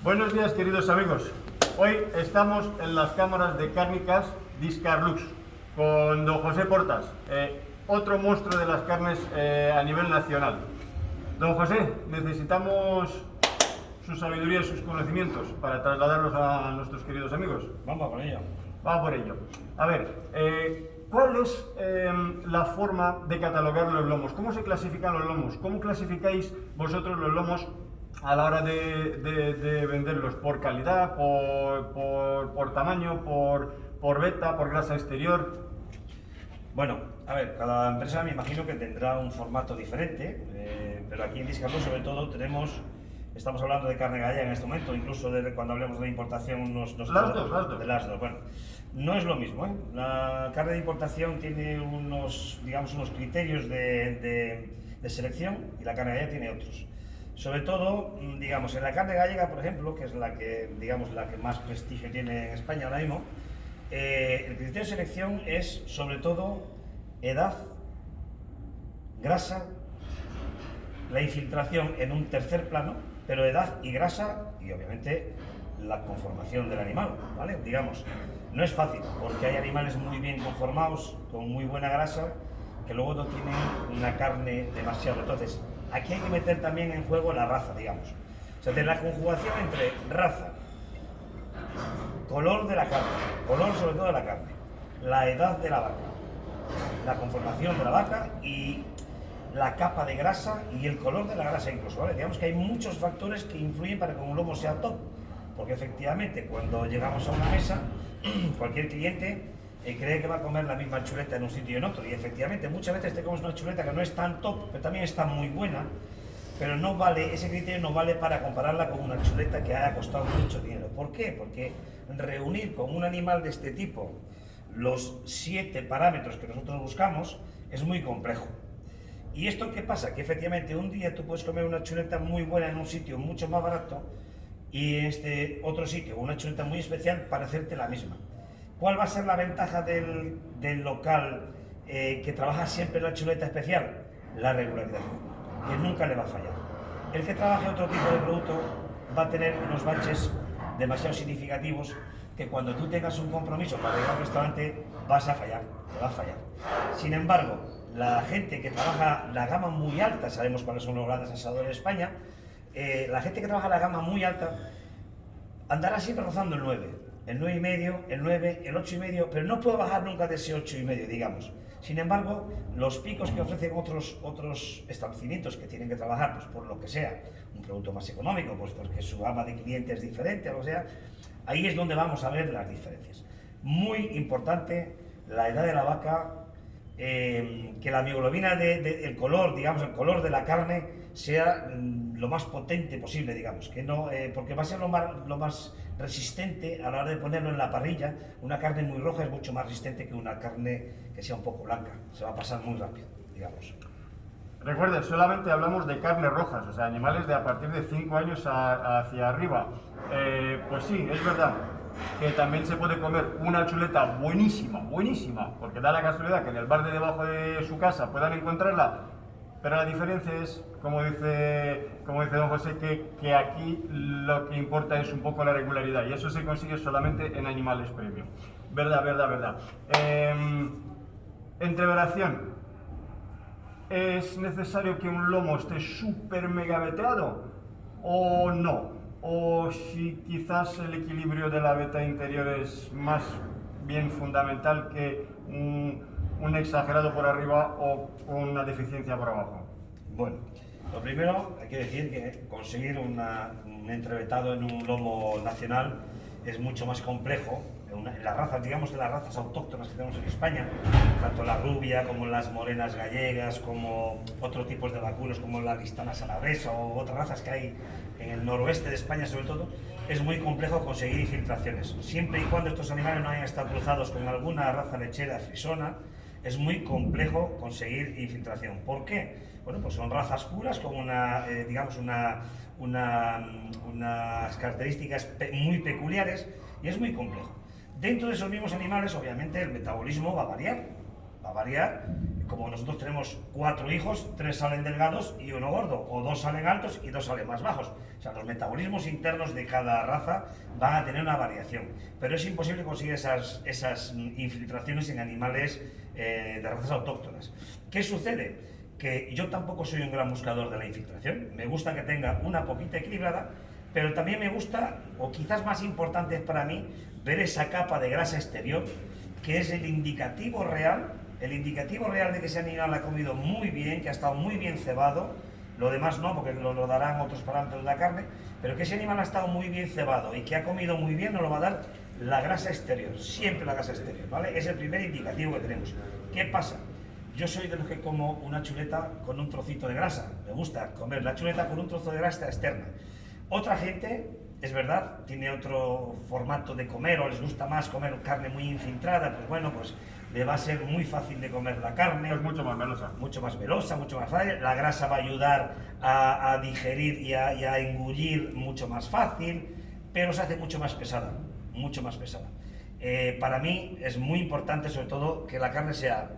Buenos días, queridos amigos. Hoy estamos en las cámaras de Cárnicas Discarlux con don José Portas, otro monstruo de las carnes a nivel nacional. Don José, necesitamos su sabiduría y sus conocimientos para trasladarlos a nuestros queridos amigos. Vamos con ello. Vamos por ello. A ver, ¿cuál es la forma de catalogar los lomos? ¿Cómo se clasifican los lomos? ¿Cómo clasificáis vosotros los lomos a la hora de venderlos? ¿Por calidad, por tamaño, por veta, por grasa exterior? Bueno, a ver, cada empresa me imagino que tendrá un formato diferente, pero aquí en Discarlux sobre todo estamos hablando de carne gallega en este momento, incluso cuando hablemos de importación Las dos. de las dos. Bueno, no es lo mismo, ¿eh? La carne de importación tiene unos criterios de selección y la carne gallega tiene otros. Sobre todo, digamos, en la carne gallega, por ejemplo, que es la que más prestigio tiene en España ahora mismo, el criterio de selección es sobre todo edad, grasa, la infiltración en un tercer plano, pero edad y grasa y obviamente la conformación del animal, ¿vale? Digamos, no es fácil porque hay animales muy bien conformados, con muy buena grasa, que luego no tienen una carne demasiado. Entonces, aquí hay que meter también en juego la raza, digamos. O sea, la conjugación entre raza, color de la carne, color sobre todo de la carne, la edad de la vaca, la conformación de la vaca y la capa de grasa y el color de la grasa incluso, ¿vale? Digamos que hay muchos factores que influyen para que un lomo sea top, porque efectivamente cuando llegamos a una mesa, cualquier cliente cree que va a comer la misma chuleta en un sitio y en otro, y efectivamente muchas veces te comes una chuleta que no es tan top, pero también está muy buena, pero no vale, ese criterio no vale para compararla con una chuleta que haya costado mucho dinero. ¿Por qué? Porque reunir con un animal de este tipo los 7 parámetros que nosotros buscamos es muy complejo. ¿Y esto qué pasa? Que efectivamente un día tú puedes comer una chuleta muy buena en un sitio mucho más barato y en este otro sitio una chuleta muy especial para hacerte la misma. ¿Cuál va a ser la ventaja del local que trabaja siempre la chuleta especial? La regularidad, que nunca le va a fallar. El que trabaje otro tipo de producto va a tener unos baches demasiado significativos que cuando tú tengas un compromiso para ir a un restaurante vas a fallar, te va a fallar. Sin embargo, la gente que trabaja la gama muy alta, sabemos cuáles son los grandes asadores de España, la gente que trabaja la gama muy alta andará siempre rozando el 9, el 9,5, el 9, el 8,5, pero no puede bajar nunca de ese 8,5, digamos. Sin embargo, los picos que ofrecen otros establecimientos que tienen que trabajar, pues por lo que sea, un producto más económico, pues porque su gama de clientes es diferente, o lo que sea, ahí es donde vamos a ver las diferencias. Muy importante, la edad de la vaca, que la mioglobina el color, digamos, el color de la carne sea lo más potente posible, digamos, que no, porque va a ser lo más resistente a la hora de ponerlo en la parrilla. Una carne muy roja es mucho más resistente que una carne que sea un poco blanca, se va a pasar muy rápido, digamos. Recuerden, solamente hablamos de carnes rojas, o sea, animales de a partir de 5 años hacia arriba. Pues sí, es verdad que también se puede comer una chuleta buenísima, porque da la casualidad que en el bar de debajo de su casa puedan encontrarla, pero la diferencia es, como dice don José, que aquí lo que importa es un poco la regularidad, y eso se consigue solamente en animales premium. Verdad. Entreveración. ¿Es necesario que un lomo esté súper mega veteado o no? O si quizás el equilibrio de la veta interior es más bien fundamental que un exagerado por arriba o una deficiencia por abajo. Bueno, lo primero hay que decir que conseguir un entrevetado en un lomo nacional es mucho más complejo. Las razas, digamos que las razas autóctonas que tenemos en España, tanto la rubia como las morenas gallegas, como otros tipos de vacunos como la listana salabresa o otras razas que hay en el noroeste de España sobre todo, es muy complejo conseguir infiltraciones. Siempre y cuando estos animales no hayan estado cruzados con alguna raza lechera frisona, es muy complejo conseguir infiltración. ¿Por qué? Bueno, pues son razas puras con unas características muy peculiares y es muy complejo. Dentro de esos mismos animales, obviamente, el metabolismo va a variar como nosotros tenemos 4 hijos, 3 salen delgados y 1 gordo, o 2 salen altos y 2 salen más bajos. O sea, los metabolismos internos de cada raza van a tener una variación, pero es imposible conseguir esas infiltraciones en animales de razas autóctonas. ¿Qué sucede? Que yo tampoco soy un gran buscador de la infiltración, me gusta que tenga una poquita equilibrada, pero también me gusta, o quizás más importante es para mí, ver esa capa de grasa exterior, que es el indicativo real de que ese animal ha comido muy bien, que ha estado muy bien cebado. Lo demás no, porque lo darán otros parámetros de la carne, pero que ese animal ha estado muy bien cebado y que ha comido muy bien, nos lo va a dar la grasa exterior, siempre la grasa exterior, ¿vale? Es el primer indicativo que tenemos. ¿Qué pasa? Yo soy de los que como una chuleta con un trocito de grasa, me gusta comer la chuleta con un trozo de grasa externa. Otra gente, es verdad, tiene otro formato de comer, o les gusta más comer carne muy infiltrada, pues bueno, pues le va a ser muy fácil de comer la carne. Es mucho más melosa. Mucho más velosa, mucho más fácil. La grasa va a ayudar a digerir y a engullir mucho más fácil, pero se hace mucho más pesada, mucho más pesada. Para mí es muy importante, sobre todo, que la carne sea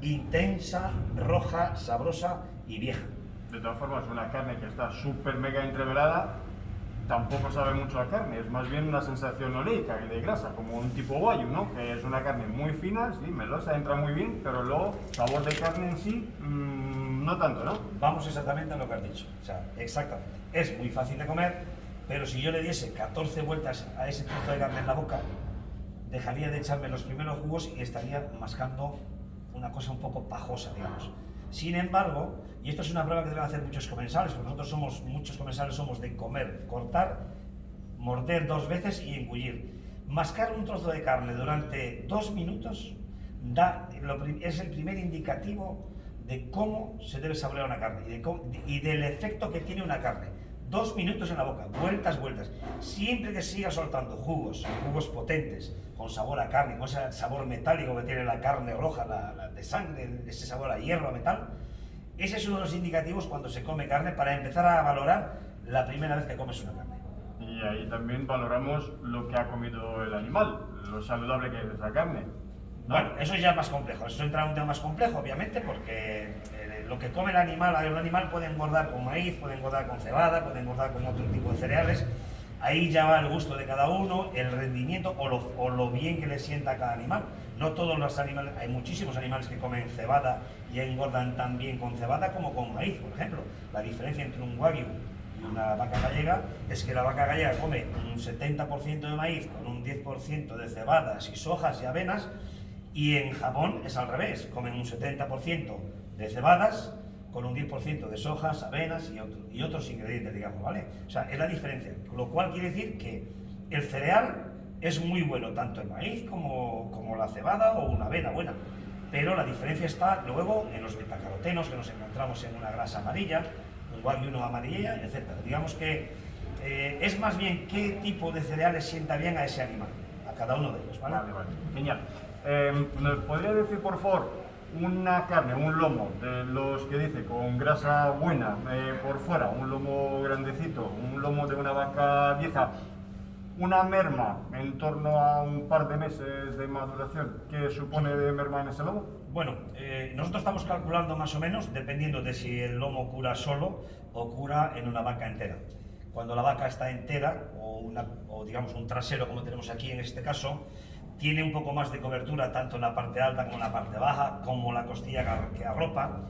intensa, roja, sabrosa y vieja. De todas formas, una carne que está súper mega entreverada tampoco sabe mucho a carne, es más bien una sensación oleica de grasa, como un tipo wagyu, ¿no? Que es una carne muy fina, sí, melosa, entra muy bien, pero luego sabor de carne en sí, no tanto, ¿no? Vamos exactamente a lo que has dicho, o sea, exactamente. Es muy fácil de comer, pero si yo le diese 14 vueltas a ese trozo de carne en la boca, dejaría de echarme los primeros jugos y estaría mascando una cosa un poco pajosa, digamos. Sin embargo, y esto es una prueba que deben hacer muchos comensales, porque muchos comensales somos de comer, cortar, morder 2 veces y engullir. Mascar un trozo de carne durante 2 minutos es el primer indicativo de cómo se debe saborear una carne y del efecto que tiene una carne. 2 minutos en la boca, vueltas. Siempre que siga soltando jugos potentes, con sabor a carne, con ese sabor metálico que tiene la carne roja, la de sangre, ese sabor a hierro, a metal, ese es uno de los indicativos cuando se come carne para empezar a valorar la primera vez que comes una carne. Y ahí también valoramos lo que ha comido el animal, lo saludable que es esa carne, ¿no? Bueno, eso ya es más complejo, eso entra en un tema más complejo, obviamente, porque lo que come el animal puede engordar con maíz, puede engordar con cebada, puede engordar con otro tipo de cereales. Ahí ya va el gusto de cada uno, el rendimiento o lo bien que le sienta a cada animal. No todos los animales, hay muchísimos animales que comen cebada y engordan tan bien con cebada como con maíz, por ejemplo. La diferencia entre un wagyu y una vaca gallega es que la vaca gallega come un 70% de maíz con un 10% de cebadas y sojas y avenas, y en Japón es al revés, comen un 70% de cebadas con un 10% de sojas, avenas y otros ingredientes, digamos, ¿vale? O sea, es la diferencia, lo cual quiere decir que el cereal es muy bueno, tanto el maíz como la cebada o una avena buena, pero la diferencia está luego en los betacarotenos que nos encontramos en una grasa amarilla, un wagyu no amarilla, etc. Digamos que es más bien qué tipo de cereales sienta bien a ese animal, a cada uno de ellos, ¿vale? Vale. Genial. ¿Me podría decir, por favor, una carne, un lomo, de los que dice con grasa buena por fuera, un lomo grandecito, un lomo de una vaca vieja, una merma en torno a un par de meses de maduración, ¿qué supone de merma en ese lomo? Bueno, nosotros estamos calculando más o menos, dependiendo de si el lomo cura solo o cura en una vaca entera. Cuando la vaca está entera, o digamos un trasero como tenemos aquí en este caso, tiene un poco más de cobertura tanto en la parte alta como en la parte baja, como la costilla que arropa,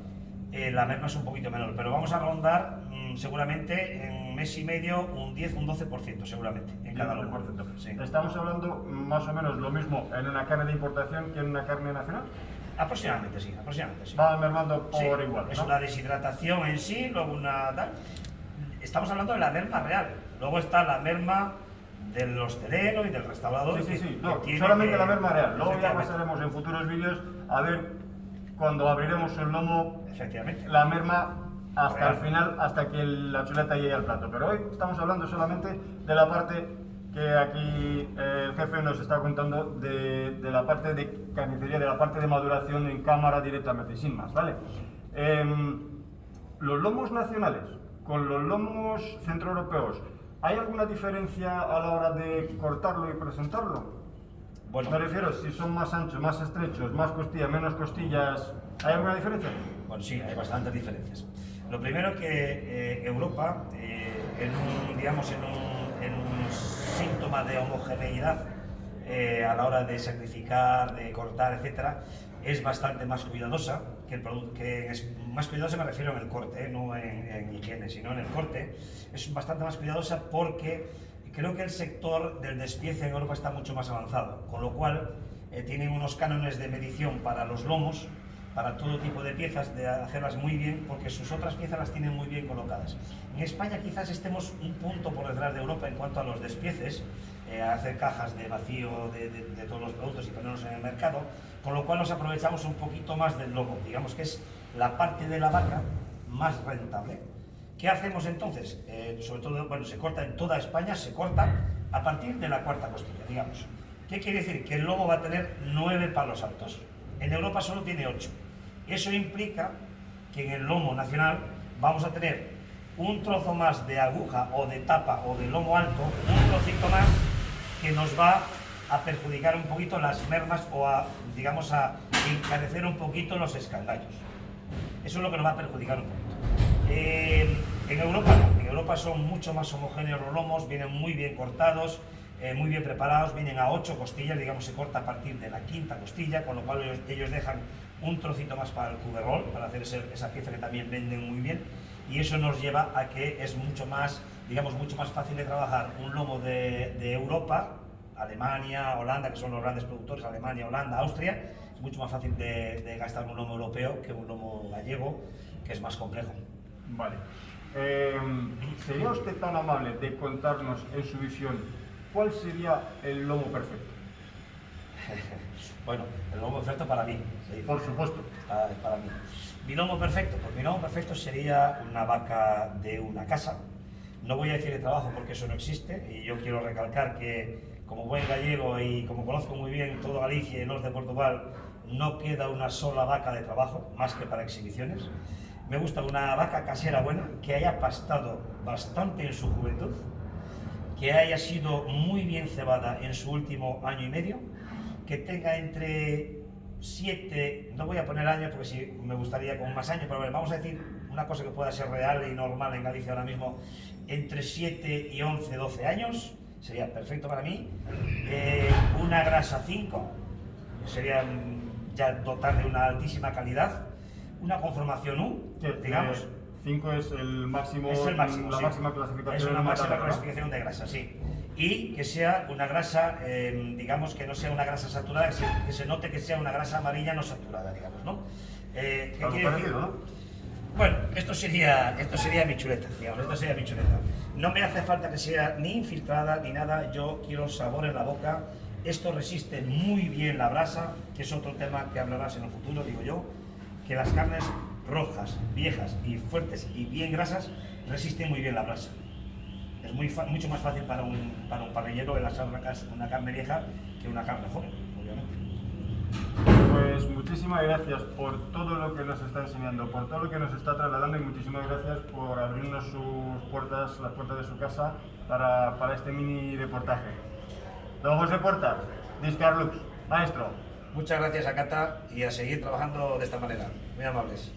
la merma es un poquito menor, pero vamos a rondar seguramente en mes y medio un 10, un 12% seguramente en cada lomo. Sí. ¿Estamos hablando más o menos lo mismo en una carne de importación que en una carne nacional? Aproximadamente sí. Va mermando por igual, ¿no? Es una deshidratación en sí, luego una tal. Estamos hablando de la merma real, luego está la merma del hostelero y del restaurador. Sí. No, solamente la merma real. Luego ya pasaremos en futuros vídeos a ver cuando abriremos el lomo, la merma hasta real. El final, hasta que la chuleta llegue al plato. Pero hoy estamos hablando solamente de la parte que aquí el jefe nos está contando de la parte de carnicería, de la parte de maduración en cámara directamente, sin más, ¿vale? Los lomos nacionales con los lomos centroeuropeos, ¿hay alguna diferencia a la hora de cortarlo y presentarlo? Bueno, me refiero si son más anchos, más estrechos, más costillas, menos costillas. ¿Hay alguna diferencia? Bueno, sí, hay bastantes diferencias. Lo primero que Europa, digamos, en un síntoma de homogeneidad a la hora de sacrificar, de cortar, etcétera, es bastante más cuidadosa que el producto. Más cuidadosa me refiero en el corte, no en higiene, sino en el corte. Es bastante más cuidadosa porque creo que el sector del despiece en Europa está mucho más avanzado, con lo cual tienen unos cánones de medición para los lomos, para todo tipo de piezas, de hacerlas muy bien, porque sus otras piezas las tienen muy bien colocadas. En España quizás estemos un punto por detrás de Europa en cuanto a los despieces, hacer cajas de vacío de todos los productos y ponerlos en el mercado, con lo cual nos aprovechamos un poquito más del lomo, digamos que es la parte de la vaca más rentable. ¿Qué hacemos entonces? Sobre todo, bueno, se corta en toda España, se corta a partir de la cuarta costilla, digamos. ¿Qué quiere decir? Que el lomo va a tener 9 palos altos. En Europa solo tiene 8. Eso implica que en el lomo nacional vamos a tener un trozo más de aguja o de tapa o de lomo alto, un trocito más que nos va a perjudicar un poquito las mermas o a, digamos, a encarecer un poquito los escandallos. Eso es lo que nos va a perjudicar un poquito. En Europa no, en Europa son mucho más homogéneos los lomos, vienen muy bien cortados, muy bien preparados, vienen a 8 costillas, digamos se corta a partir de la quinta costilla, con lo cual ellos dejan un trocito más para el cuberrol, para hacer esa pieza que también venden muy bien, y eso nos lleva a que es mucho más, digamos, mucho más fácil de trabajar un lomo de Europa, Alemania, Holanda, que son los grandes productores, Alemania, Holanda, Austria. Es mucho más fácil de gastar un lomo europeo que un lomo gallego, que es más complejo. Vale. ¿Sería usted tan amable de contarnos en su visión cuál sería el lomo perfecto? Bueno, el lomo perfecto para mí. Sí, por supuesto. Para mí. Mi lomo perfecto, pues mi lomo perfecto sería una vaca de una casa. No voy a decir de trabajo porque eso no existe, y yo quiero recalcar que como buen gallego y como conozco muy bien todo Galicia y el norte de Portugal, no queda una sola vaca de trabajo, más que para exhibiciones. Me gusta una vaca casera buena, que haya pastado bastante en su juventud, que haya sido muy bien cebada en su último año y medio, que tenga entre 7, no voy a poner años porque sí me gustaría con más años, pero a ver, vamos a decir una cosa que pueda ser real y normal en Galicia ahora mismo, entre 7 y 11, 12 años, sería perfecto para mí. Una grasa 5, sería ya dotar de una altísima calidad. Una conformación U, digamos. 5 es el máximo, es el máximo, la sí. máxima clasificación. Es una máxima matadora, clasificación de grasa, sí. Y que sea una grasa, digamos, que no sea una grasa saturada, que se note que sea una grasa amarilla no saturada, digamos, ¿no? ¿Qué quiere decir? ¿No? Bueno, esto sería mi chuleta, digamos, esto sería mi chuleta. No me hace falta que sea ni infiltrada ni nada, yo quiero sabor en la boca. Esto resiste muy bien la brasa, que es otro tema que hablarás en el futuro, digo yo, que las carnes rojas, viejas y fuertes y bien grasas resisten muy bien la brasa. Es mucho más fácil para un parrillero el asar una carne vieja que una carne joven, obviamente. Pues muchísimas gracias por todo lo que nos está enseñando, por todo lo que nos está trasladando, y muchísimas gracias por abrirnos sus puertas, las puertas de su casa para este mini reportaje. Don José Portas, Discarlux, maestro. Muchas gracias a Cata y a seguir trabajando de esta manera. Muy amables.